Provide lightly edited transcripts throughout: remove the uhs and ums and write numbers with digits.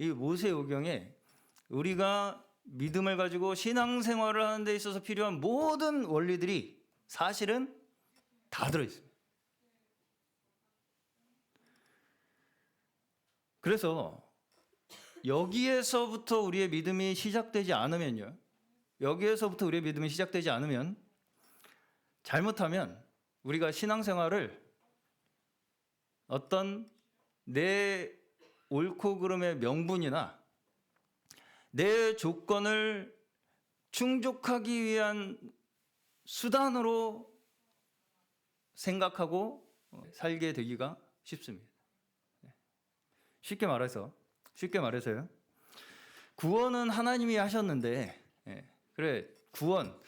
이 모세오경에 우리가 믿음을 가지고 신앙생활을 하는 데 있어서 필요한 모든 원리들이 사실은 다 들어있습니다. 그래서 여기에서부터 우리의 믿음이 시작되지 않으면요, 여기에서부터 우리의 믿음이 시작되지 않으면 잘못하면 우리가 신앙생활을 어떤 내 옳고 그름의 명분이나 내 조건을 충족하기 위한 수단으로 생각하고 살게 되기가 쉽습니다. 쉽게 말해서요. 구원은 하나님이 하셨는데, 그래, 구원,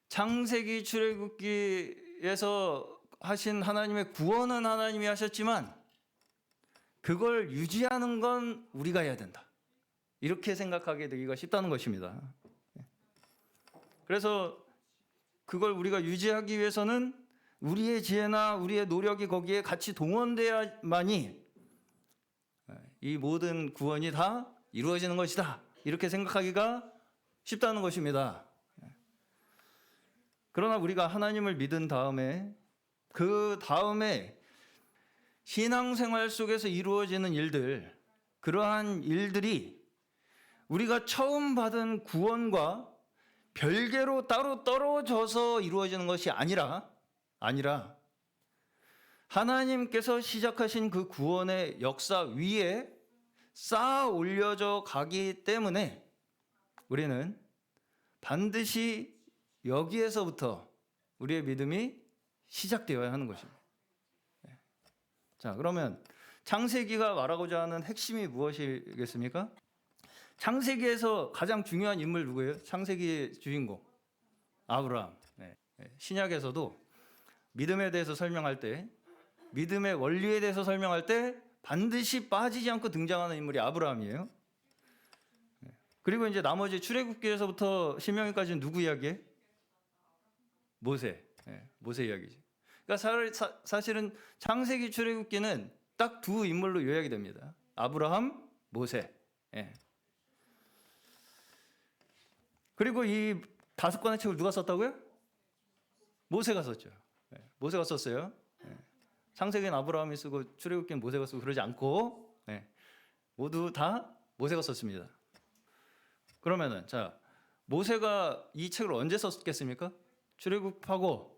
창세기 출애굽기에서 하신 하나님의 구원은 하나님이 하셨지만 그걸 유지하는 건 우리가 해야 된다. 이렇게 생각하게 되기가 쉽다는 것입니다. 그래서 그걸 우리가 유지하기 위해서는 우리의 지혜나 우리의 노력이 거기에 같이 동원돼야만이 이 모든 구원이 다 이루어지는 것이다. 이렇게 생각하기가 쉽다는 것입니다. 그러나 우리가 하나님을 믿은 다음에 그 다음에 신앙생활 속에서 이루어지는 일들, 그러한 일들이 우리가 처음 받은 구원과 별개로 따로 떨어져서 이루어지는 것이 아니라 하나님께서 시작하신 그 구원의 역사 위에 쌓아 올려져 가기 때문에 우리는 반드시 여기에서부터 우리의 믿음이 시작되어야 하는 것입니다. 자, 그러면 창세기가 말하고자 하는 핵심이 무엇이겠습니까? 창세기에서 가장 중요한 인물 누구예요? 창세기의 주인공 아브라함. 신약에서도 믿음에 대해서 설명할 때, 믿음의 원리에 대해서 설명할 때 반드시 빠지지 않고 등장하는 인물이 아브라함이에요. 그리고 이제 나머지 출애굽기에서부터 신명기까지는 누구 이야기예요? 모세 이야기죠. 그러니까 사실은 창세기 출애굽기는 딱 두 인물로 요약이 됩니다. 아브라함, 모세. 그리고 이 5권의 책을 누가 썼다고요? 모세가 썼죠. 모세가 썼어요. 창세기는 아브라함이 쓰고 출애굽기는 모세가 쓰고 그러지 않고 모두 다 모세가 썼습니다. 그러면은 자, 모세가 이 책을 언제 썼겠습니까? 출애굽하고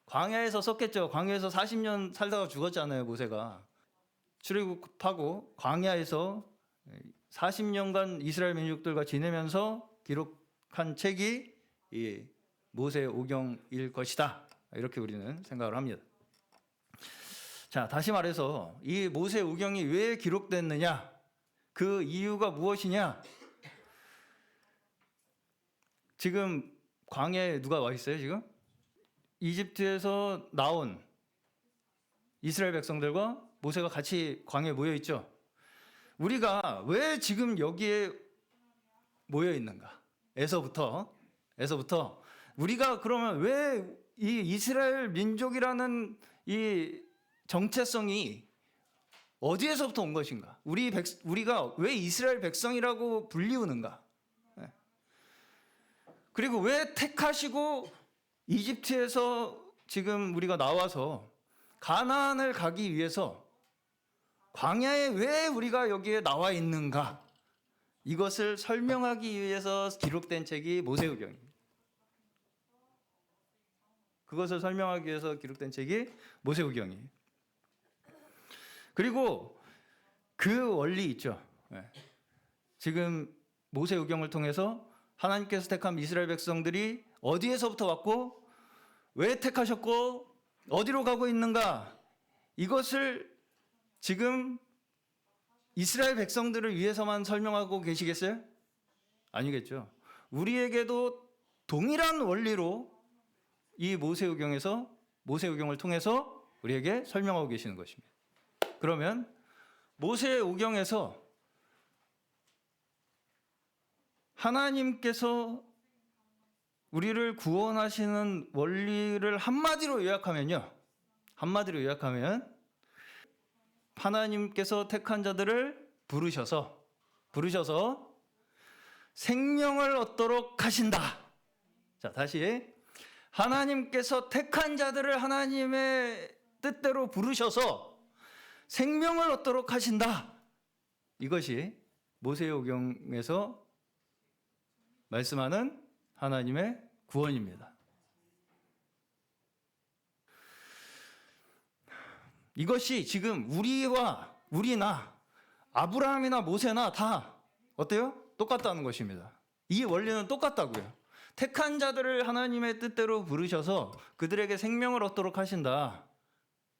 광야에서 썼겠죠. 광야에서 40년 살다가 죽었잖아요, 모세가. 출애굽하고 광야에서 40년간 이스라엘 민족들과 지내면서 기록한 책이 이 모세오경일 것이다. 이렇게 우리는 생각을 합니다. 자, 다시 말해서 이 모세오경이 왜 기록됐느냐? 그 이유가 무엇이냐? 지금 광야에 누가 와 있어요, 지금? 이집트에서 나온 이스라엘 백성들과 모세가 같이 광야에 모여 있죠. 우리가 왜 지금 여기에 모여 있는가? 에서부터 우리가 그러면 왜 이 이스라엘 민족이라는 이 정체성이 어디에서부터 온 것인가? 우리가 왜 이스라엘 백성이라고 불리우는가? 그리고 왜 택하시고 이집트에서 지금 우리가 나와서 가나안을 가기 위해서 광야에 왜 우리가 여기에 나와 있는가? 이것을 설명하기 위해서 기록된 책이 모세오경입니다. 그것을 설명하기 위해서 기록된 책이 모세오경이에요. 그리고 그 원리 있죠. 지금 모세오경을 통해서 하나님께서 택한 이스라엘 백성들이 어디에서부터 왔고 왜 택하셨고 어디로 가고 있는가, 이것을 지금 이스라엘 백성들을 위해서만 설명하고 계시겠어요? 아니겠죠. 우리에게도 동일한 원리로 이 모세오경을 통해서 우리에게 설명하고 계시는 것입니다. 그러면 모세오경에서 하나님께서 우리를 구원하시는 원리를 한마디로 요약하면 하나님께서 택한 자들을 부르셔서 부르셔서 생명을 얻도록 하신다. 자, 다시. 하나님께서 택한 자들을 하나님의 뜻대로 부르셔서 생명을 얻도록 하신다. 이것이 모세오경에서 말씀하는 하나님의 구원입니다. 이것이 지금 우리나 아브라함이나 모세나 다 어때요? 똑같다는 것입니다. 이 원리는 똑같다고요. 택한 자들을 하나님의 뜻대로 부르셔서 그들에게 생명을 얻도록 하신다.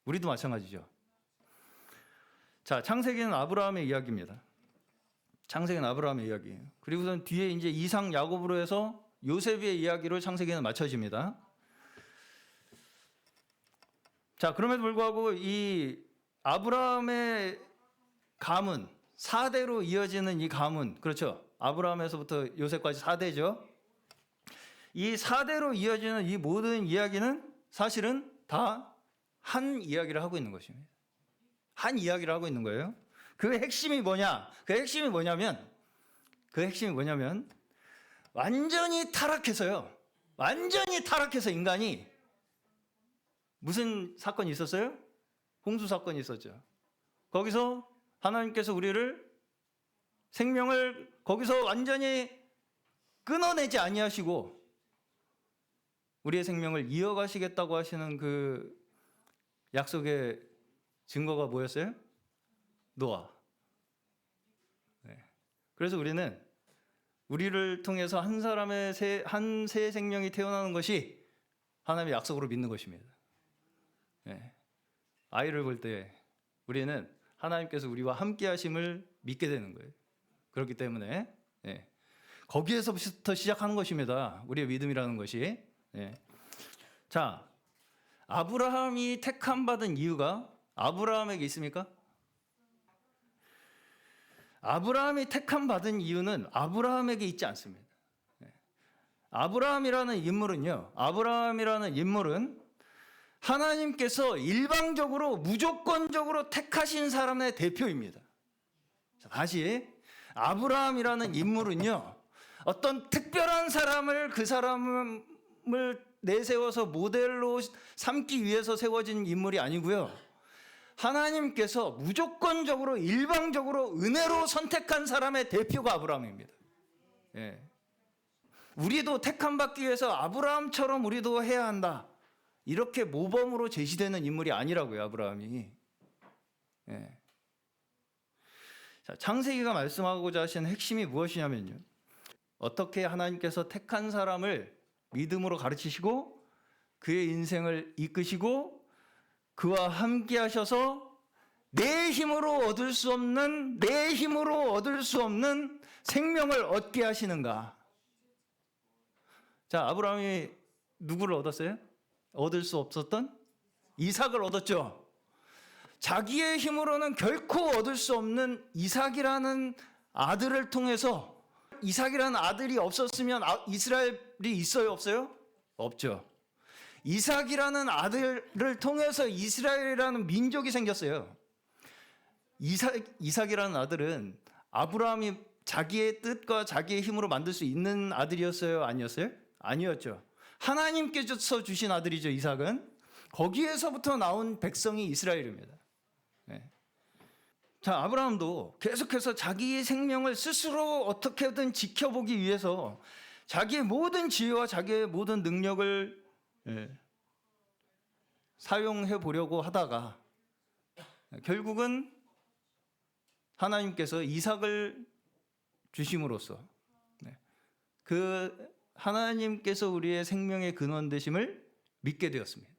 우리도 마찬가지죠. 자, 창세기는 아브라함의 이야기입니다. 창세기는 아브라함의 이야기예요. 그리고선 뒤에 이제 이삭, 야곱으로 해서 요셉의 이야기로 창세기는 맞춰집니다. 자, 그럼에도 불구하고 이 아브라함의 가문, 4대로 이어지는 이 가문, 그렇죠? 아브라함에서부터 요셉까지 4대죠. 이 4대로 이어지는 이 모든 이야기는 사실은 다 한 이야기를 하고 있는 것입니다. 한 이야기를 하고 있는 거예요. 그 핵심이 뭐냐? 그 핵심이 뭐냐면 완전히 타락해서 인간이 무슨 사건이 있었어요? 홍수 사건이 있었죠. 거기서 하나님께서 우리를 생명을 거기서 완전히 끊어내지 아니하시고 우리의 생명을 이어가시겠다고 하시는 그 약속의 증거가 뭐였어요? 노아. 네. 그래서 우리를 통해서 한 사람의 새 생명이 태어나는 것이 하나님의 약속으로 믿는 것입니다. 네. 아이를 볼 때 우리는 하나님께서 우리와 함께 하심을 믿게 되는 거예요. 그렇기 때문에 거기에서부터 시작하는 것입니다. 우리의 믿음이라는 것이. 자, 아브라함이 택함 받은 이유가 아브라함에게 있습니까? 아브라함이 택함 받은 이유는 아브라함에게 있지 않습니다. 아브라함이라는 인물은 하나님께서 일방적으로 무조건적으로 택하신 사람의 대표입니다. 자, 다시 아브라함이라는 인물은요, 어떤 특별한 사람을 그 사람을 내세워서 모델로 삼기 위해서 세워진 인물이 아니고요. 하나님께서 무조건적으로 일방적으로 은혜로 선택한 사람의 대표가 아브라함입니다. 우리도 택함 받기 위해서 아브라함처럼 우리도 해야 한다. 이렇게 모범으로 제시되는 인물이 아니라고요, 아브라함이. 자, 창세기가 말씀하고자 하시는 핵심이 무엇이냐면요. 어떻게 하나님께서 택한 사람을 믿음으로 가르치시고 그의 인생을 이끄시고 그와 함께 하셔서 내 힘으로 얻을 수 없는 생명을 얻게 하시는가. 자, 아브라함이 누구를 얻었어요? 얻을 수 없었던 이삭을 얻었죠. 자기의 힘으로는 결코 얻을 수 없는 이삭이라는 아들을 통해서, 이삭이라는 아들이 없었으면 이스라엘이 있어요, 없어요? 없죠. 이삭이라는 아들을 통해서 이스라엘이라는 민족이 생겼어요. 이삭이라는 아들은 아브라함이 자기의 뜻과 자기의 힘으로 만들 수 있는 아들이었어요, 아니었어요? 아니었죠. 하나님께서 주신 아들이죠, 이삭은. 거기에서부터 나온 백성이 이스라엘입니다. 자, 아브라함도 계속해서 자기의 생명을 스스로 어떻게든 지켜보기 위해서 자기의 모든 지혜와 자기의 모든 능력을 사용해 보려고 하다가 결국은 하나님께서 이삭을 주심으로써 그 하나님께서 우리의 생명의 근원 되심을 믿게 되었습니다.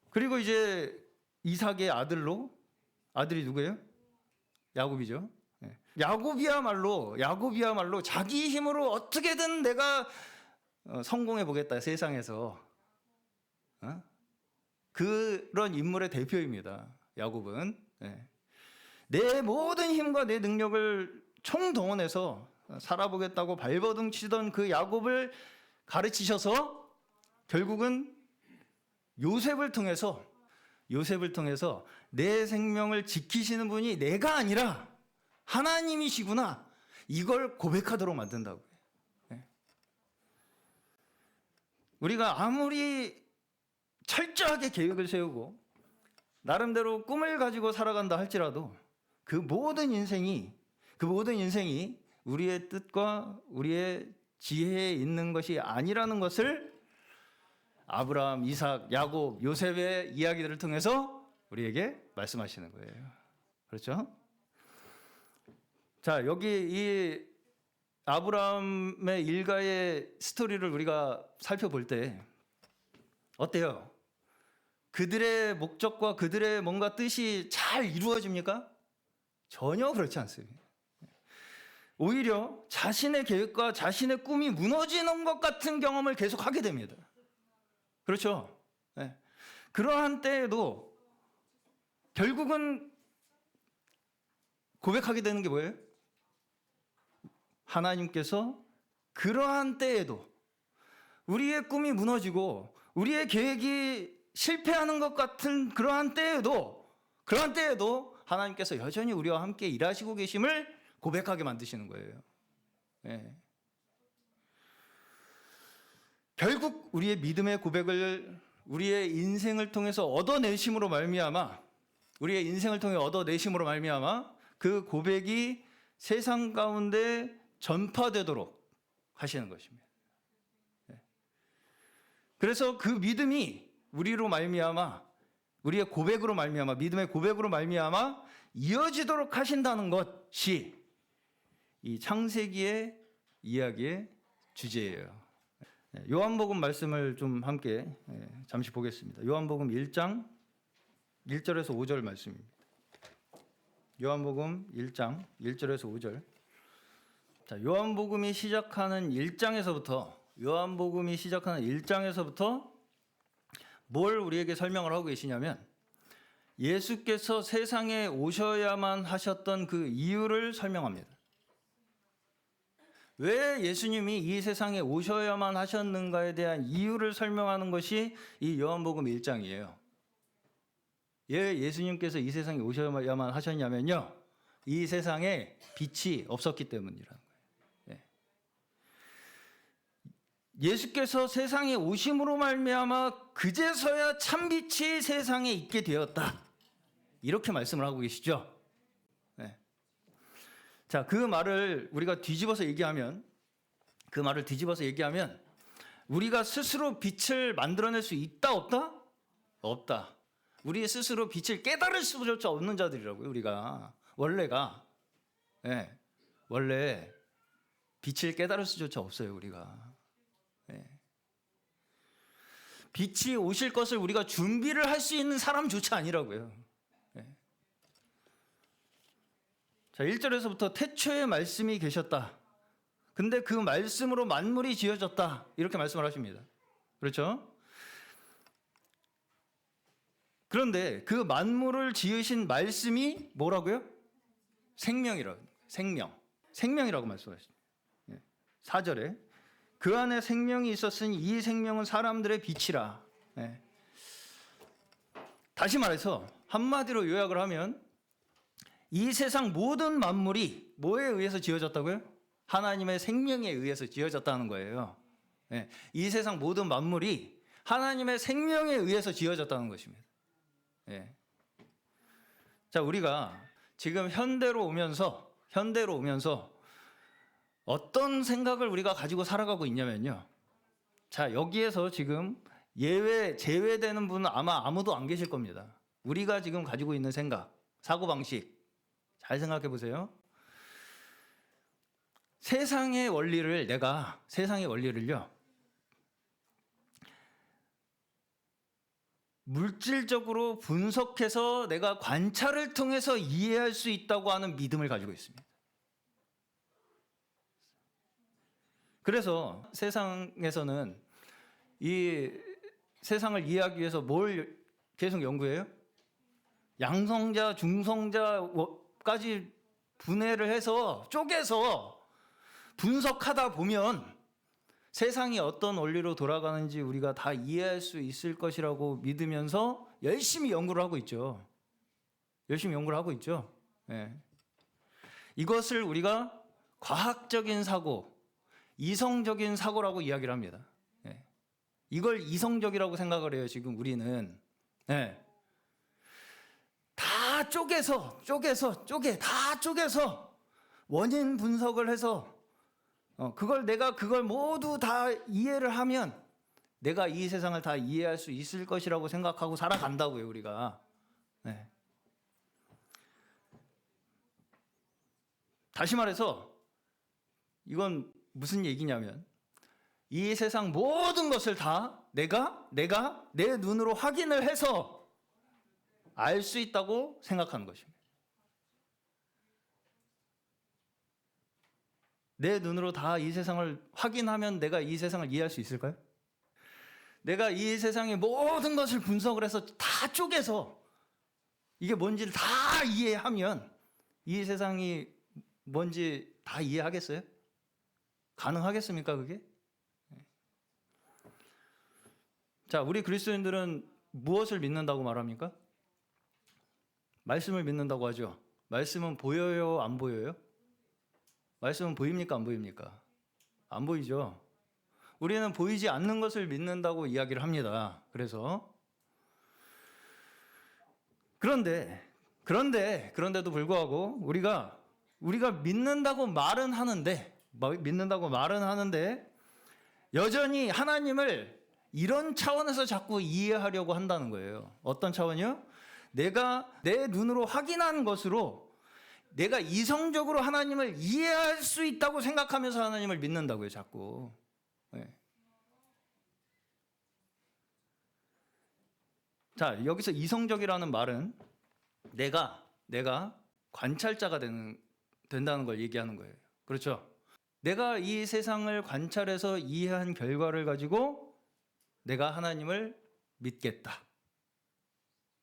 그리고 이제 이삭의 아들이 누구예요? 야곱이죠. 야곱이야말로 자기 힘으로 어떻게든 내가 성공해 보겠다, 세상에서. 그런 인물의 대표입니다. 야곱은. 내 모든 힘과 내 능력을 총동원해서 살아보겠다고 발버둥 치던 그 야곱을 가르치셔서 결국은 요셉을 통해서 내 생명을 지키시는 분이 내가 아니라 하나님이시구나. 이걸 고백하도록 만든다고요. 우리가 아무리 철저하게 계획을 세우고 나름대로 꿈을 가지고 살아간다 할지라도 그 모든 인생이 우리의 뜻과 우리의 지혜에 있는 것이 아니라는 것을 아브라함, 이삭, 야곱, 요셉의 이야기들을 통해서 우리에게 말씀하시는 거예요. 그렇죠? 자, 여기 이 아브라함의 일가의 스토리를 우리가 살펴볼 때 어때요? 그들의 목적과 그들의 뭔가 뜻이 잘 이루어집니까? 전혀 그렇지 않습니다. 오히려 자신의 계획과 자신의 꿈이 무너지는 것 같은 경험을 계속 하게 됩니다. 그렇죠? 네. 그러한 때에도 결국은 고백하게 되는 게 뭐예요? 하나님께서 그러한 때에도 우리의 꿈이 무너지고 우리의 계획이 실패하는 것 같은 그러한 때에도 하나님께서 여전히 우리와 함께 일하시고 계심을 고백하게 만드시는 거예요. 네. 결국 우리의 믿음의 고백을 우리의 인생을 통해서 얻어내심으로 말미암아 그 고백이 세상 가운데 전파되도록 하시는 것입니다. 그래서 그 믿음이 우리로 말미암아 우리의 고백으로 말미암아 믿음의 고백으로 말미암아 이어지도록 하신다는 것이 이 창세기의 이야기의 주제예요. 요한복음 말씀을 좀 함께 잠시 보겠습니다. 요한복음 1장 1절에서 5절 말씀입니다. 요한복음 1장 1절에서 5절. 자, 요한복음이 시작하는 1장에서부터 뭘 우리에게 설명을 하고 계시냐면 예수께서 세상에 오셔야만 하셨던 그 이유를 설명합니다. 왜 예수님이 이 세상에 오셔야만 하셨는가에 대한 이유를 설명하는 것이 이 요한복음 1장이에요. 왜 예수님께서 이 세상에 오셔야만 하셨냐면요. 이 세상에 빛이 없었기 때문이라는 거예요. 예수께서 세상에 오심으로 말미암아 그제서야 참빛이 세상에 있게 되었다. 이렇게 말씀을 하고 계시죠. 자, 그 말을 우리가 뒤집어서 얘기하면 우리가 스스로 빛을 만들어낼 수 있다 없다? 없다. 우리 스스로 빛을 깨달을 수조차 없는 자들이라고요. 우리가 원래 빛을 깨달을 수조차 없어요. 우리가 빛이 오실 것을 우리가 준비를 할 수 있는 사람조차 아니라고요. 자, 1절에서부터 태초에 말씀이 계셨다. 근데 그 말씀으로 만물이 지어졌다. 이렇게 말씀을 하십니다. 그렇죠? 그런데 그 만물을 지으신 말씀이 뭐라고요? 생명이라고 말씀하십니다. 4절에 그 안에 생명이 있었으니 이 생명은 사람들의 빛이라. 다시 말해서 한마디로 요약을 하면 이 세상 모든 만물이 뭐에 의해서 지어졌다고요? 하나님의 생명에 의해서 지어졌다는 거예요. 이 세상 모든 만물이 하나님의 생명에 의해서 지어졌다는 것입니다. 자, 우리가 지금 현대로 오면서 어떤 생각을 우리가 가지고 살아가고 있냐면요. 자, 여기에서 지금 제외되는 분은 아마 아무도 안 계실 겁니다. 우리가 지금 가지고 있는 생각, 사고방식 잘 생각해 보세요. 세상의 원리를요, 물질적으로 분석해서 내가 관찰을 통해서 이해할 수 있다고 하는 믿음을 가지고 있습니다. 그래서 세상에서는 이 세상을 이해하기 위해서 뭘 계속 연구해요? 양성자, 중성자까지 분해를 해서 쪼개서 분석하다 보면 세상이 어떤 원리로 돌아가는지 우리가 다 이해할 수 있을 것이라고 믿으면서 열심히 연구를 하고 있죠. 열심히 연구를 하고 있죠. 예. 이것을 우리가 과학적인 사고, 이성적인 사고라고 이야기를 합니다. 예. 이걸 이성적이라고 생각을 해요. 지금 우리는. 예. 다 다 쪼개서 원인 분석을 해서 내가 그걸 모두 다 이해를 하면 내가 이 세상을 다 이해할 수 있을 것이라고 생각하고 살아간다고요, 우리가. 네. 다시 말해서 이건 무슨 얘기냐면 이 세상 모든 것을 다 내가 내 눈으로 확인을 해서 알 수 있다고 생각하는 것입니다. 내 눈으로 다 이 세상을 확인하면 내가 이 세상을 이해할 수 있을까요? 내가 이 세상의 모든 것을 분석을 해서 다 쪼개서 이게 뭔지를 다 이해하면 이 세상이 뭔지 다 이해하겠어요? 가능하겠습니까, 그게? 자, 우리 그리스도인들은 무엇을 믿는다고 말합니까? 말씀을 믿는다고 하죠. 말씀은 보여요, 안 보여요? 말씀은 보입니까, 안 보입니까? 안 보이죠. 우리는 보이지 않는 것을 믿는다고 이야기를 합니다. 그런데도 불구하고 우리가 믿는다고 말은 하는데 여전히 하나님을 이런 차원에서 자꾸 이해하려고 한다는 거예요. 어떤 차원이요? 내가 내 눈으로 확인한 것으로 내가 이성적으로 하나님을 이해할 수 있다고 생각하면서 하나님을 믿는다고요, 자꾸. 네. 자, 여기서 이성적이라는 말은 내가 관찰자가 된다는 걸 얘기하는 거예요. 그렇죠? 내가 이 세상을 관찰해서 이해한 결과를 가지고 내가 하나님을 믿겠다.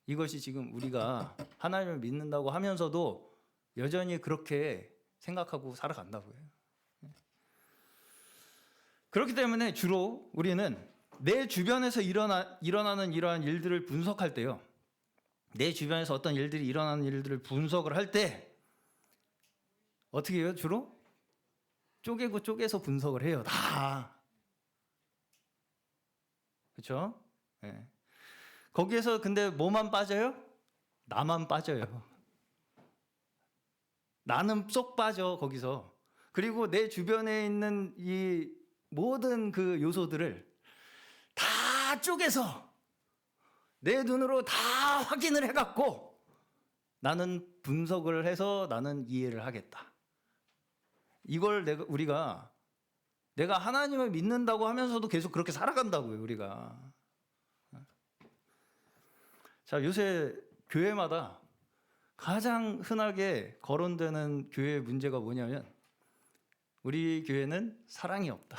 이것이 지금 우리가 하나님을 믿는다고 하면서도 여전히 그렇게 생각하고 살아간다고요. 그렇기 때문에 주로 우리는 내 주변에서 일어나는 이러한 일들을 분석할 때요. 내 주변에서 어떤 일들이 일어나는 일들을 분석을 할 때 어떻게 해요? 주로 쪼개서 분석을 해요. 다. 그렇죠? 네. 거기에서 근데 뭐만 빠져요? 나만 빠져요. 나는 쏙 빠져 거기서. 그리고 내 주변에 있는 이 모든 그 요소들을 다 쪼개서 내 눈으로 다 확인을 해갖고 나는 분석을 해서 나는 이해를 하겠다. 이걸 우리가 내가 하나님을 믿는다고 하면서도 계속 그렇게 살아간다고요, 우리가. 자, 요새 교회마다 가장 흔하게 거론되는 교회의 문제가 뭐냐면 우리 교회는 사랑이 없다.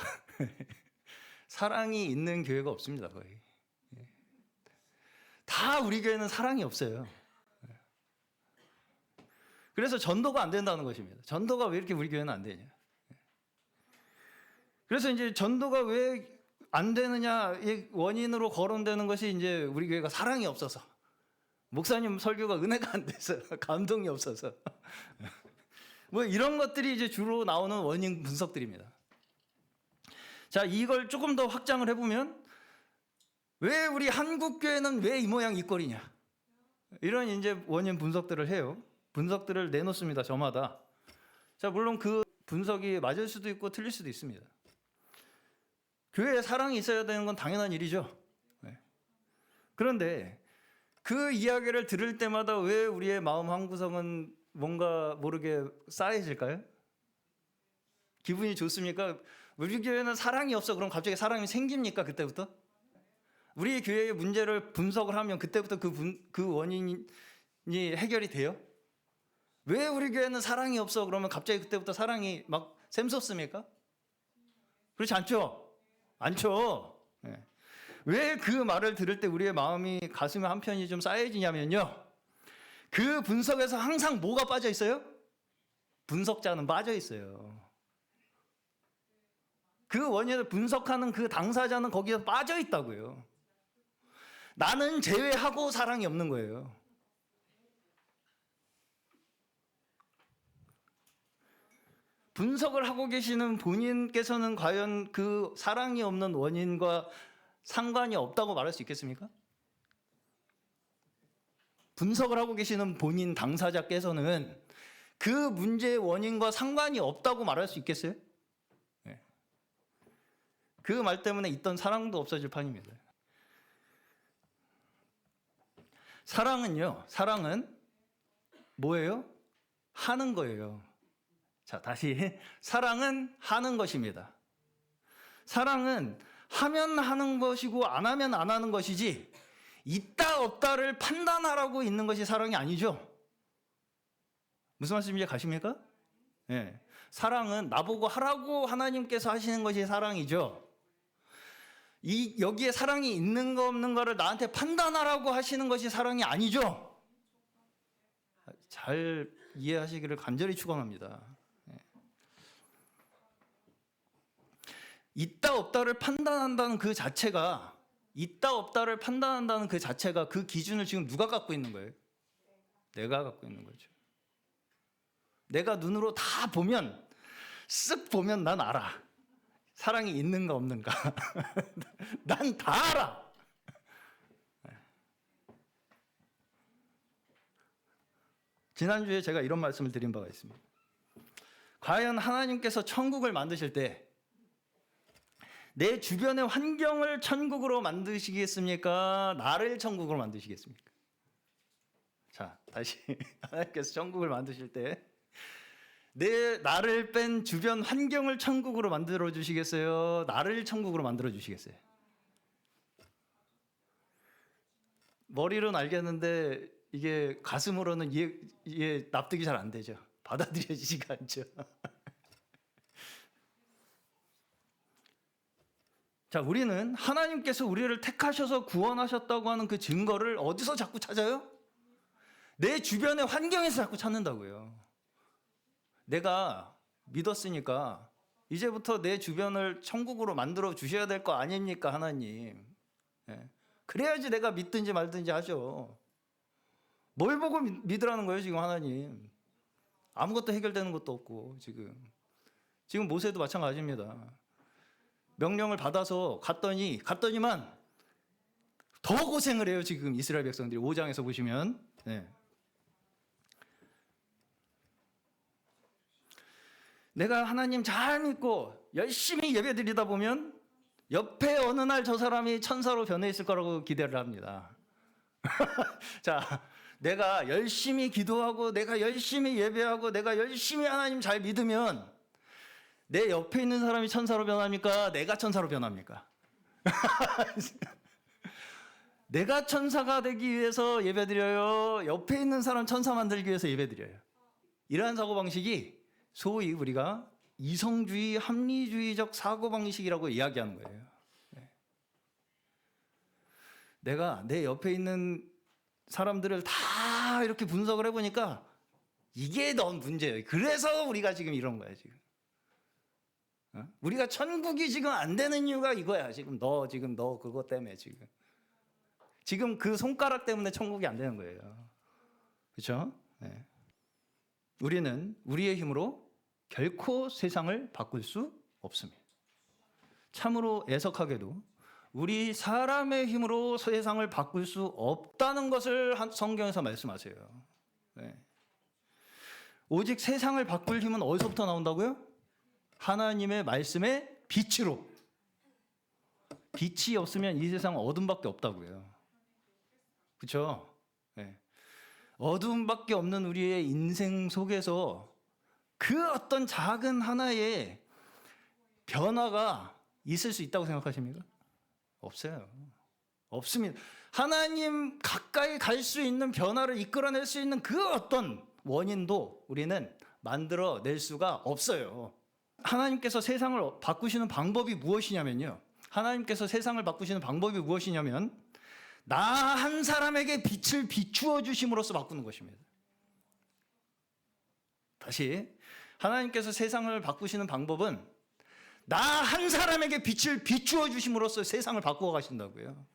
사랑이 있는 교회가 없습니다, 거의. 다 우리 교회는 사랑이 없어요. 그래서 전도가 안 된다는 것입니다. 전도가 왜 이렇게 우리 교회는 안 되냐. 그래서 이제 전도가 왜 안 되느냐, 이 원인으로 거론되는 것이 이제 우리 교회가 사랑이 없어서, 목사님 설교가 은혜가 안 돼서, 감동이 없어서, 뭐 이런 것들이 이제 주로 나오는 원인 분석들입니다. 자, 이걸 조금 더 확장을 해보면 왜 우리 한국 교회는 왜 이 모양 이 꼴이냐, 이런 이제 원인 분석들을 해요. 분석들을 내놓습니다, 저마다. 자, 물론 그 분석이 맞을 수도 있고 틀릴 수도 있습니다. 교회에 사랑이 있어야 되는 건 당연한 일이죠. 네. 그런데 그 이야기를 들을 때마다 왜 우리의 마음 한구석은 뭔가 모르게 싸해질까요? 기분이 좋습니까? 우리 교회는 사랑이 없어. 그럼 갑자기 사랑이 생깁니까? 그때부터? 우리 교회의 문제를 분석을 하면 그때부터 그 원인이 해결이 돼요? 왜 우리 교회는 사랑이 없어? 그러면 갑자기 그때부터 사랑이 막 샘솟습니까? 그렇지 않죠? 않죠? 네. 왜 그 말을 들을 때 우리의 마음이 가슴에 한편이 좀 쌓여지냐면요, 그 분석에서 항상 뭐가 빠져 있어요? 분석자는 빠져 있어요. 그 원인을 분석하는 그 당사자는 거기에 빠져 있다고요. 나는 제외하고 사랑이 없는 거예요. 분석을 하고 계시는 본인께서는 과연 그 사랑이 없는 원인과 상관이 없다고 말할 수 있겠습니까? 분석을 하고 계시는 본인 당사자께서는 그 문제의 원인과 상관이 없다고 말할 수 있겠어요? 네. 그 말 때문에 있던 사랑도 없어질 판입니다. 사랑은 뭐예요? 하는 거예요. 자, 다시. 사랑은 하는 것입니다. 사랑은 하면 하는 것이고 안 하면 안 하는 것이지 있다 없다를 판단하라고 있는 것이 사랑이 아니죠. 무슨 말씀인지 가십니까? 네. 사랑은 나보고 하라고 하나님께서 하시는 것이 사랑이죠. 여기에 사랑이 있는 거 없는 거를 나한테 판단하라고 하시는 것이 사랑이 아니죠. 잘 이해하시기를 간절히 축원합니다. 있다 없다를 판단한다는 그 자체가 그 기준을 지금 누가 갖고 있는 거예요? 내가 갖고 있는 거죠. 내가 눈으로 다 보면 쓱 보면 난 알아. 사랑이 있는가 없는가. 난 다 알아. 지난주에 제가 이런 말씀을 드린 바가 있습니다. 과연 하나님께서 천국을 만드실 때 내 주변의 환경을 천국으로 만드시겠습니까? 나를 천국으로 만드시겠습니까? 자, 다시. 하나님께서 천국을 만드실 때 나를 뺀 주변 환경을 천국으로 만들어 주시겠어요? 나를 천국으로 만들어 주시겠어요? 머리로는 알겠는데 이게 가슴으로는 이해 납득이 잘 안 되죠. 받아들여지지가 않죠. 자, 우리는 하나님께서 우리를 택하셔서 구원하셨다고 하는 그 증거를 어디서 자꾸 찾아요? 내 주변의 환경에서 자꾸 찾는다고요. 내가 믿었으니까 이제부터 내 주변을 천국으로 만들어 주셔야 될 거 아닙니까, 하나님? 네. 그래야지 내가 믿든지 말든지 하죠. 뭘 보고 믿으라는 거예요, 지금 하나님? 아무것도 해결되는 것도 없고 지금 모세도 마찬가지입니다. 명령을 받아서 갔더니만 더 고생을 해요, 지금 이스라엘 백성들이. 5장에서 보시면. 네. 내가 하나님 잘 믿고 열심히 예배드리다 보면 옆에 어느 날 저 사람이 천사로 변해 있을 거라고 기대를 합니다. 자, 내가 열심히 기도하고 내가 열심히 예배하고 내가 열심히 하나님 잘 믿으면 내 옆에 있는 사람이 천사로 변합니까? 내가 천사로 변합니까? 내가 천사가 되기 위해서 예배드려요? 옆에 있는 사람 천사 만들기 위해서 예배드려요? 이러한 사고방식이 소위 우리가 이성주의, 합리주의적 사고방식이라고 이야기하는 거예요. 내가 내 옆에 있는 사람들을 다 이렇게 분석을 해보니까 이게 넌 문제예요. 그래서 우리가 지금 이런 거야, 지금. 우리가 천국이 지금 안 되는 이유가 이거야. 지금 너 그것 때문에 지금 그 손가락 때문에 천국이 안 되는 거예요. 그렇죠? 네. 우리는 우리의 힘으로 결코 세상을 바꿀 수 없습니다. 참으로 애석하게도 우리 사람의 힘으로 세상을 바꿀 수 없다는 것을 성경에서 말씀하세요. 네. 오직 세상을 바꿀 힘은 어디서부터 나온다고요? 하나님의 말씀의 빛으로. 빛이 없으면 이 세상은 어둠밖에 없다고요. 그렇죠? 네. 어둠밖에 없는 우리의 인생 속에서 그 어떤 작은 하나의 변화가 있을 수 있다고 생각하십니까? 없어요. 없습니다. 하나님 가까이 갈 수 있는 변화를 이끌어낼 수 있는 그 어떤 원인도 우리는 만들어낼 수가 없어요. 하나님께서 세상을 바꾸시는 방법이 무엇이냐면요. 하나님께서 세상을 바꾸시는 방법이 무엇이냐면 나 한 사람에게 빛을 비추어 주심으로써 바꾸는 것입니다. 다시, 하나님께서 세상을 바꾸시는 방법은 나 한 사람에게 빛을 비추어 주심으로써 세상을 바꾸어 가신다고요.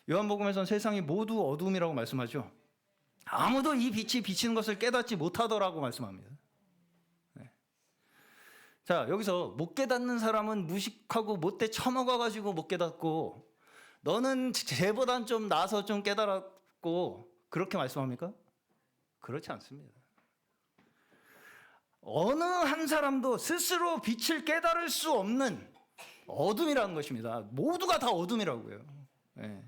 요한복음에서는 세상이 모두 어두움이라고 말씀하죠. 아무도 이 빛이 비치는 것을 깨닫지 못하더라고 말씀합니다. 자, 여기서 못 깨닫는 사람은 무식하고 못돼 처먹어가지고 못 깨닫고, 너는 쟤보단 좀 나아서 좀 깨달았고, 그렇게 말씀합니까? 그렇지 않습니다. 어느 한 사람도 스스로 빛을 깨달을 수 없는 어둠이라는 것입니다. 모두가 다 어둠이라고요. 네.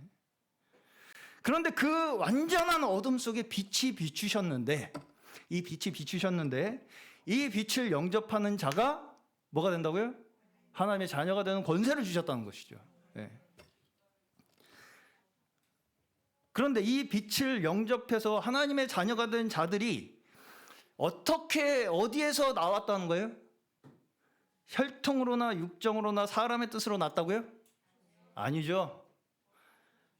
그런데 그 완전한 어둠 속에 빛이 비추셨는데, 이 빛이 비추셨는데, 이 빛을 영접하는 자가 뭐가 된다고요? 하나님의 자녀가 되는 권세를 주셨다는 것이죠. 네. 그런데 이 빛을 영접해서 하나님의 자녀가 된 자들이 어떻게, 어디에서 나왔다는 거예요? 혈통으로나 육정으로나 사람의 뜻으로 났다고요? 아니죠.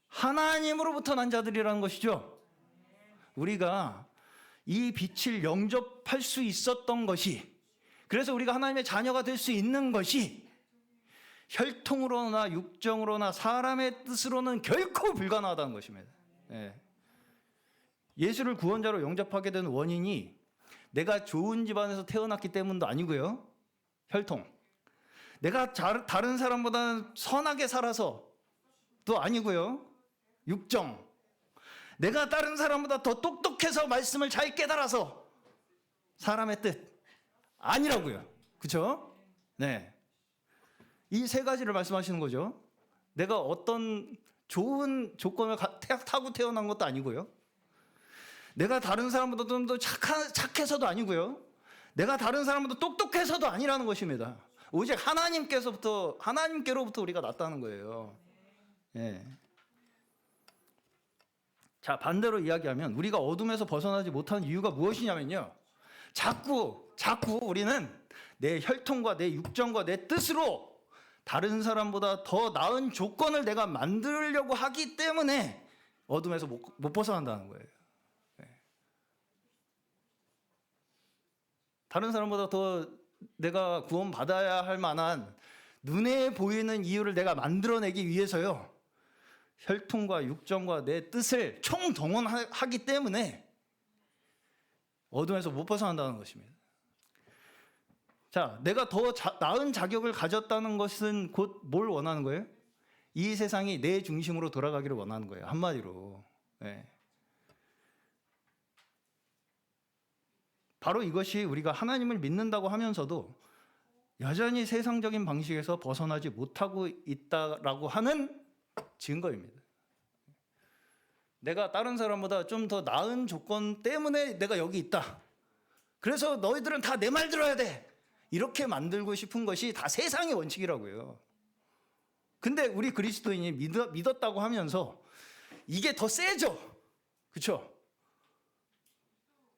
하나님으로부터 난 자들이라는 것이죠. 우리가 이 빛을 영접할 수 있었던 것이, 그래서 우리가 하나님의 자녀가 될 수 있는 것이 혈통으로나 육정으로나 사람의 뜻으로는 결코 불가능하다는 것입니다. 예수를 구원자로 영접하게 된 원인이 내가 좋은 집안에서 태어났기 때문도 아니고요. 혈통. 내가 다른 사람보다는 선하게 살아서도 아니고요. 육정. 내가 다른 사람보다 더 똑똑해서 말씀을 잘 깨달아서 사람의 뜻. 아니라고요. 그렇죠? 네. 이 세 가지를 말씀하시는 거죠. 내가 어떤 좋은 조건을 타고 태어난 것도 아니고요. 내가 다른 사람보다 좀 더 착해서도 아니고요. 내가 다른 사람보다 똑똑해서도 아니라는 것입니다. 오직 하나님께로부터 우리가 났다는 거예요. 예. 자, 반대로 이야기하면 우리가 어둠에서 벗어나지 못하는 이유가 무엇이냐면요. 자꾸 우리는 내 혈통과 내 육정과 내 뜻으로 다른 사람보다 더 나은 조건을 내가 만들려고 하기 때문에 어둠에서 못 벗어난다는 거예요. 다른 사람보다 더 내가 구원받아야 할 만한 눈에 보이는 이유를 내가 만들어내기 위해서요. 혈통과 육정과 내 뜻을 총동원하기 때문에 어둠에서 못 벗어난다는 것입니다. 자, 내가 더 나은 자격을 가졌다는 것은 곧 뭘 원하는 거예요? 이 세상이 내 중심으로 돌아가기를 원하는 거예요. 한마디로. 네. 바로 이것이 우리가 하나님을 믿는다고 하면서도 여전히 세상적인 방식에서 벗어나지 못하고 있다라고 하는 증거입니다. 내가 다른 사람보다 좀 더 나은 조건 때문에 내가 여기 있다. 그래서 너희들은 다 내 말 들어야 돼. 이렇게 만들고 싶은 것이 다 세상의 원칙이라고요. 근데 우리 그리스도인이 믿었다고 하면서 이게 더 세죠. 그렇죠?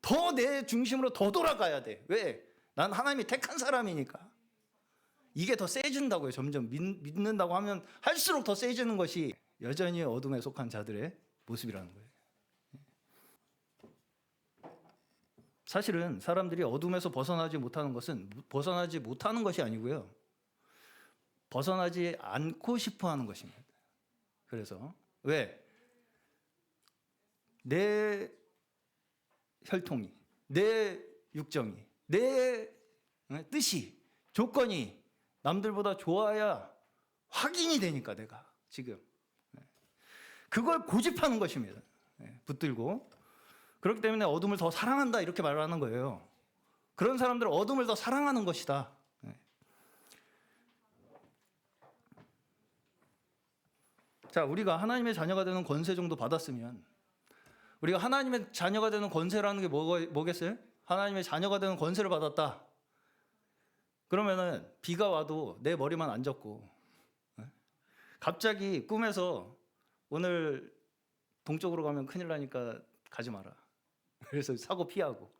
더 내 중심으로 더 돌아가야 돼. 왜? 난 하나님이 택한 사람이니까. 이게 더 세진다고요. 점점 믿는다고 하면 할수록 더 세지는 것이 여전히 어둠에 속한 자들의 모습이라는 거예요. 사실은 사람들이 어둠에서 벗어나지 못하는 것은 벗어나지 못하는 것이 아니고요. 벗어나지 않고 싶어 하는 것입니다. 그래서 왜? 내 혈통이, 내 육정이, 내 뜻이, 조건이 남들보다 좋아야 확인이 되니까 내가 지금 그걸 고집하는 것입니다. 붙들고. 그렇기 때문에 어둠을 더 사랑한다 이렇게 말하는 거예요. 그런 사람들은 어둠을 더 사랑하는 것이다. 자, 우리가 하나님의 자녀가 되는 권세 정도 받았으면, 우리가 하나님의 자녀가 되는 권세라는 게 뭐겠어요? 하나님의 자녀가 되는 권세를 받았다. 그러면은 비가 와도 내 머리만 안 젖고, 갑자기 꿈에서 오늘 동쪽으로 가면 큰일 나니까 가지 마라. 그래서 사고 피하고,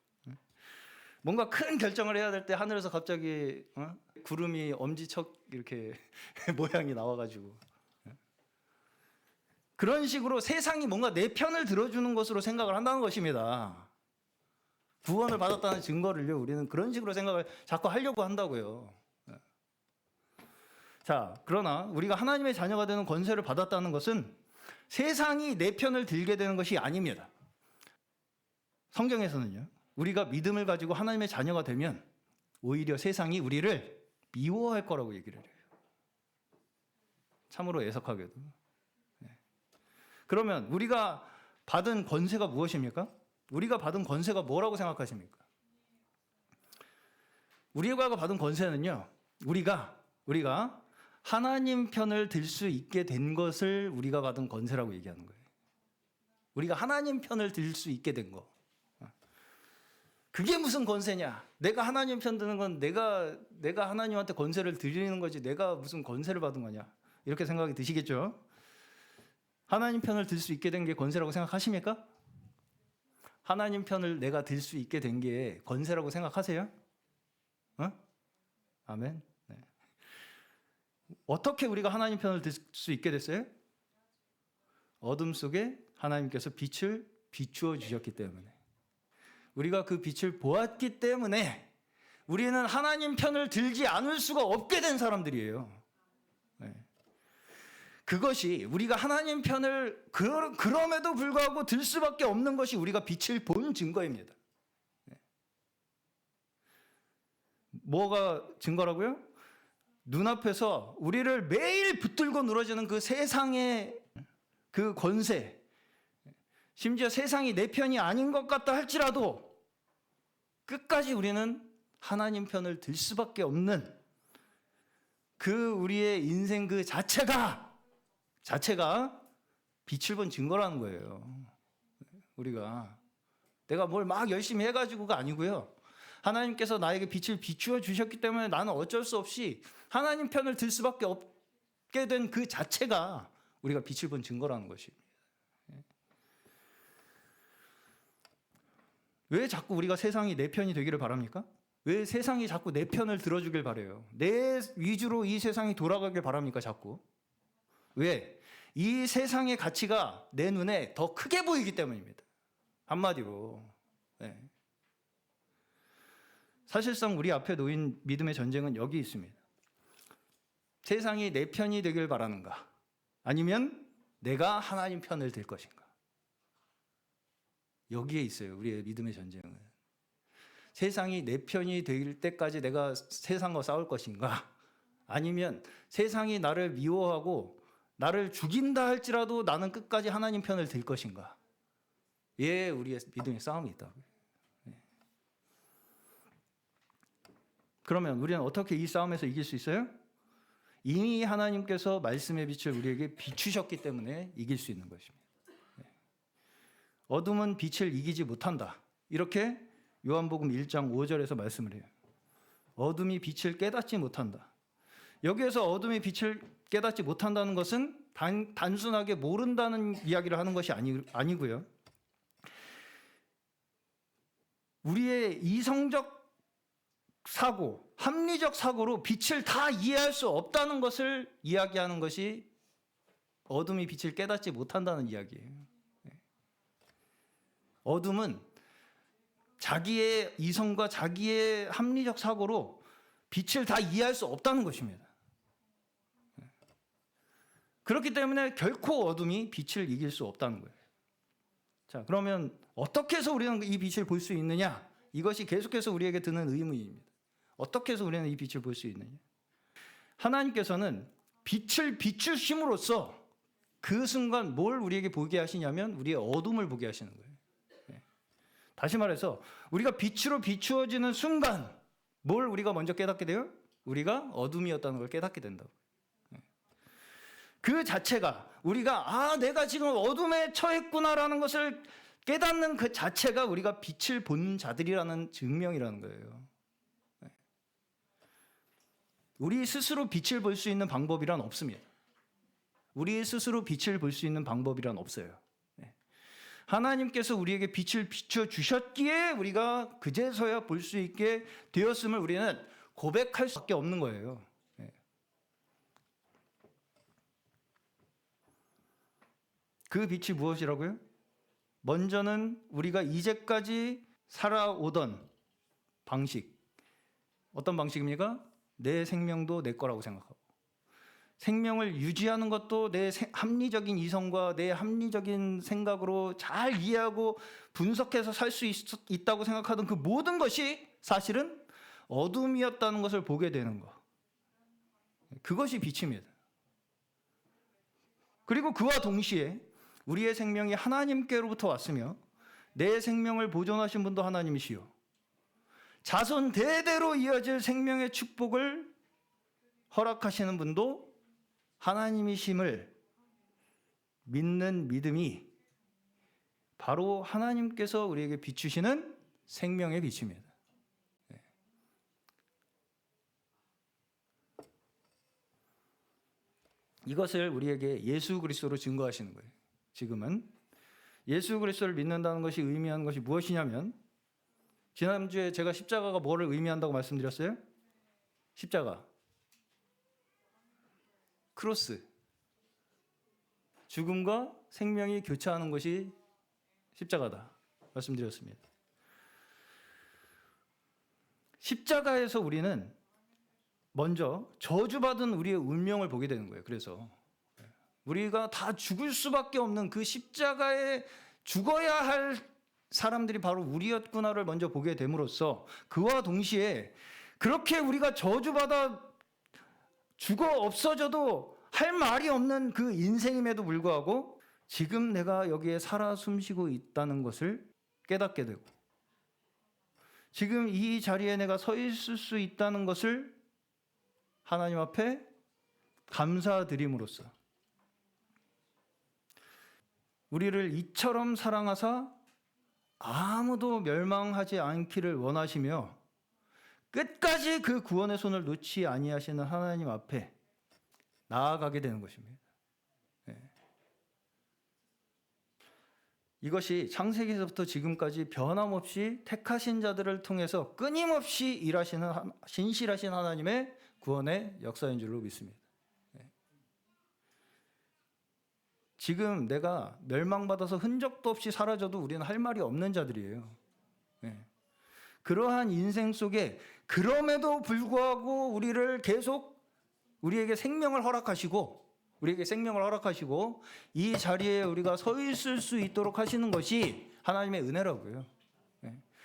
뭔가 큰 결정을 해야 될 때 하늘에서 갑자기 구름이 엄지척 이렇게 모양이 나와가지고, 그런 식으로 세상이 뭔가 내 편을 들어주는 것으로 생각을 한다는 것입니다. 구원을 받았다는 증거를요, 우리는 그런 식으로 생각을 자꾸 하려고 한다고요. 자, 그러나 우리가 하나님의 자녀가 되는 권세를 받았다는 것은 세상이 내 편을 들게 되는 것이 아닙니다. 성경에서는요, 우리가 믿음을 가지고 하나님의 자녀가 되면 오히려 세상이 우리를 미워할 거라고 얘기를 해요. 참으로 애석하게도. 그러면 우리가 받은 권세가 무엇입니까? 우리가 받은 권세가 뭐라고 생각하십니까? 우리가 받은 권세는요, 우리가 하나님 편을 들 수 있게 된 것을 우리가 받은 권세라고 얘기하는 거예요. 우리가 하나님 편을 들 수 있게 된 거. 그게 무슨 권세냐? 내가 하나님 편 드는 건 내가 하나님한테 권세를 드리는 거지 내가 무슨 권세를 받은 거냐? 이렇게 생각이 드시겠죠? 하나님 편을 들 수 있게 된 게 권세라고 생각하십니까? 하나님 편을 내가 들 수 있게 된 게 권세라고 생각하세요? 아멘. 네. 어떻게 우리가 하나님 편을 들 수 있게 됐어요? 어둠 속에 하나님께서 빛을 비추어 주셨기 때문에, 우리가 그 빛을 보았기 때문에 우리는 하나님 편을 들지 않을 수가 없게 된 사람들이에요. 네. 그것이 우리가 하나님 편을 그럼에도 불구하고 들 수밖에 없는 것이 우리가 빛을 본 증거입니다. 네. 뭐가 증거라고요? 눈앞에서 우리를 매일 붙들고 늘어지는 그 세상의 그 권세, 심지어 세상이 내 편이 아닌 것 같다 할지라도 끝까지 우리는 하나님 편을 들 수밖에 없는 그 우리의 인생 그 자체가 빛을 본 증거라는 거예요. 우리가 내가 뭘 막 열심히 해가지고가 아니고요. 하나님께서 나에게 빛을 비추어 주셨기 때문에 나는 어쩔 수 없이 하나님 편을 들 수밖에 없게 된 그 자체가 우리가 빛을 본 증거라는 것입니다. 왜 자꾸 우리가 세상이 내 편이 되기를 바랍니까? 왜 세상이 자꾸 내 편을 들어주길 바래요? 내 위주로 이 세상이 돌아가길 바랍니까? 자꾸. 왜? 이 세상의 가치가 내 눈에 더 크게 보이기 때문입니다. 한마디로. 네. 사실상 우리 앞에 놓인 믿음의 전쟁은 여기 있습니다. 세상이 내 편이 되길 바라는가? 아니면 내가 하나님 편을 들 것인가? 여기에 있어요. 우리의 믿음의 전쟁은. 세상이 내 편이 될 때까지 내가 세상과 싸울 것인가? 아니면 세상이 나를 미워하고 나를 죽인다 할지라도 나는 끝까지 하나님 편을 들 것인가? 예, 우리의 믿음의 싸움이 있다고요. 그러면 우리는 어떻게 이 싸움에서 이길 수 있어요? 이미 하나님께서 말씀의 빛을 우리에게 비추셨기 때문에 이길 수 있는 것입니다. 어둠은 빛을 이기지 못한다. 이렇게 요한복음 1장 5절에서 말씀을 해요. 어둠이 빛을 깨닫지 못한다. 여기에서 어둠이 빛을 깨닫지 못한다는 것은 단순하게 모른다는 이야기를 하는 것이 아니고요. 우리의 이성적 사고, 합리적 사고로 빛을 다 이해할 수 없다는 것을 이야기하는 것이 어둠이 빛을 깨닫지 못한다는 이야기예요. 어둠은 자기의 이성과 자기의 합리적 사고로 빛을 다 이해할 수 없다는 것입니다. 그렇기 때문에 결코 어둠이 빛을 이길 수 없다는 거예요. 자, 그러면 어떻게 해서 우리는 이 빛을 볼 수 있느냐? 이것이 계속해서 우리에게 드는 의문입니다. 어떻게 해서 우리는 이 빛을 볼 수 있느냐? 하나님께서는 빛을 비추심으로써 그 순간 뭘 우리에게 보게 하시냐면 우리의 어둠을 보게 하시는 거예요. 다시 말해서 우리가 빛으로 비추어지는 순간 뭘 우리가 먼저 깨닫게 돼요? 우리가 어둠이었다는 걸 깨닫게 된다고. 그 자체가 우리가 내가 지금 어둠에 처했구나라는 것을 깨닫는 그 자체가 우리가 빛을 본 자들이라는 증명이라는 거예요. 우리 스스로 빛을 볼 수 있는 방법이란 없습니다. 우리 스스로 빛을 볼 수 있는 방법이란 없어요. 하나님께서 우리에게 빛을 비춰 주셨기에 우리가 그제서야 볼 수 있게 되었음을 우리는 고백할 수밖에 없는 거예요. 그 빛이 무엇이라고요? 먼저는 우리가 이제까지 살아오던 방식, 어떤 방식입니까? 내 생명도 내 거라고 생각하고 생명을 유지하는 것도 내 합리적인 이성과 내 합리적인 생각으로 잘 이해하고 분석해서 살 수 있다고 생각하던 그 모든 것이 사실은 어둠이었다는 것을 보게 되는 것. 그것이 빛입니다. 그리고 그와 동시에 우리의 생명이 하나님께로부터 왔으며 내 생명을 보존하신 분도 하나님이시요 자손 대대로 이어질 생명의 축복을 허락하시는 분도 하나님이심을 믿는 믿음이 바로 하나님께서 우리에게 비추시는 생명의 빛입니다. 이것을 우리에게 예수 그리스도로 증거하시는 거예요. 지금은 예수 그리스도를 믿는다는 것이 의미하는 것이 무엇이냐면, 지난주에 제가 십자가가 뭐를 의미한다고 말씀드렸어요? 십자가, 크로스, 죽음과 생명이 교차하는 것이 십자가다 말씀드렸습니다. 십자가에서 우리는 먼저 저주받은 우리의 운명을 보게 되는 거예요. 그래서 우리가 다 죽을 수밖에 없는 그 십자가에 죽어야 할 사람들이 바로 우리였구나를 먼저 보게 됨으로써, 그와 동시에 그렇게 우리가 저주받아 죽어 없어져도 할 말이 없는 그 인생임에도 불구하고 지금 내가 여기에 살아 숨쉬고 있다는 것을 깨닫게 되고, 지금 이 자리에 내가 서 있을 수 있다는 것을 하나님 앞에 감사드림으로써 우리를 이처럼 사랑하사 아무도 멸망하지 않기를 원하시며 끝까지 그 구원의 손을 놓지 아니하시는 하나님 앞에 나아가게 되는 것입니다. 이것이 창세기에서부터 지금까지 변함없이 택하신 자들을 통해서 끊임없이 일하시는 신실하신 하나님의 구원의 역사인 줄로 믿습니다. 지금 내가 멸망받아서 흔적도 없이 사라져도 우리는 할 말이 없는 자들이에요. 그러한 인생 속에 그럼에도 불구하고 우리를 계속 우리에게 생명을 허락하시고 이 자리에 우리가 서 있을 수 있도록 하시는 것이 하나님의 은혜라고요.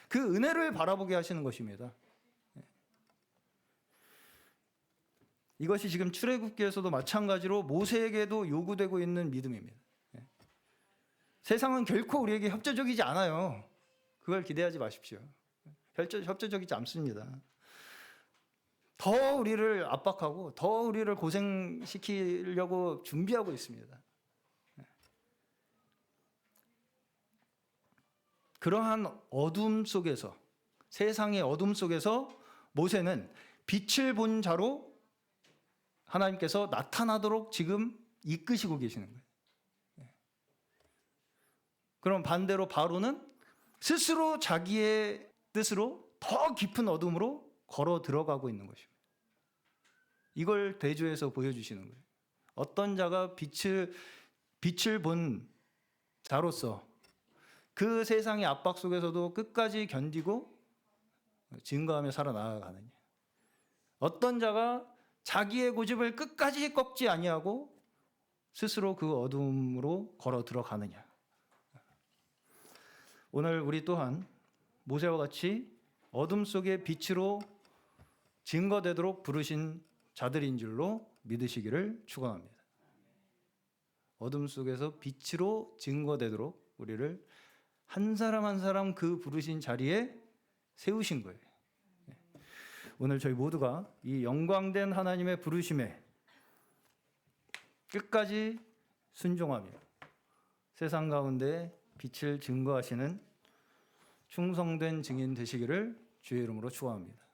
그 은혜를 바라보게 하시는 것입니다. 이것이 지금 출애굽기에서도 마찬가지로 모세에게도 요구되고 있는 믿음입니다. 세상은 결코 우리에게 협조적이지 않아요. 그걸 기대하지 마십시오. 협조적이지 않습니다. 더 우리를 압박하고 더 우리를 고생시키려고 준비하고 있습니다. 그러한 어둠 속에서, 세상의 어둠 속에서 모세는 빛을 본 자로 하나님께서 나타나도록 지금 이끄시고 계시는 거예요. 그럼 반대로 바로는 스스로 자기의 뜻으로 더 깊은 어둠으로 걸어 들어가고 있는 것입니다. 이걸 대조해서 보여주시는 거예요. 어떤 자가 빛을 본 자로서 그 세상의 압박 속에서도 끝까지 견디고 증거하며 살아나가느냐, 어떤 자가 자기의 고집을 끝까지 꺾지 아니하고 스스로 그 어둠으로 걸어 들어가느냐. 오늘 우리 또한 모세와 같이 어둠 속의 빛으로 증거되도록 부르신 자들인 줄로 믿으시기를 축원합니다. 어둠 속에서 빛으로 증거되도록 우리를 한 사람 한 사람 그 부르신 자리에 세우신 거예요. 오늘 저희 모두가 이 영광된 하나님의 부르심에 끝까지 순종하며 세상 가운데 빛을 증거하시는 충성된 증인 되시기를 주의 이름으로 축원합니다.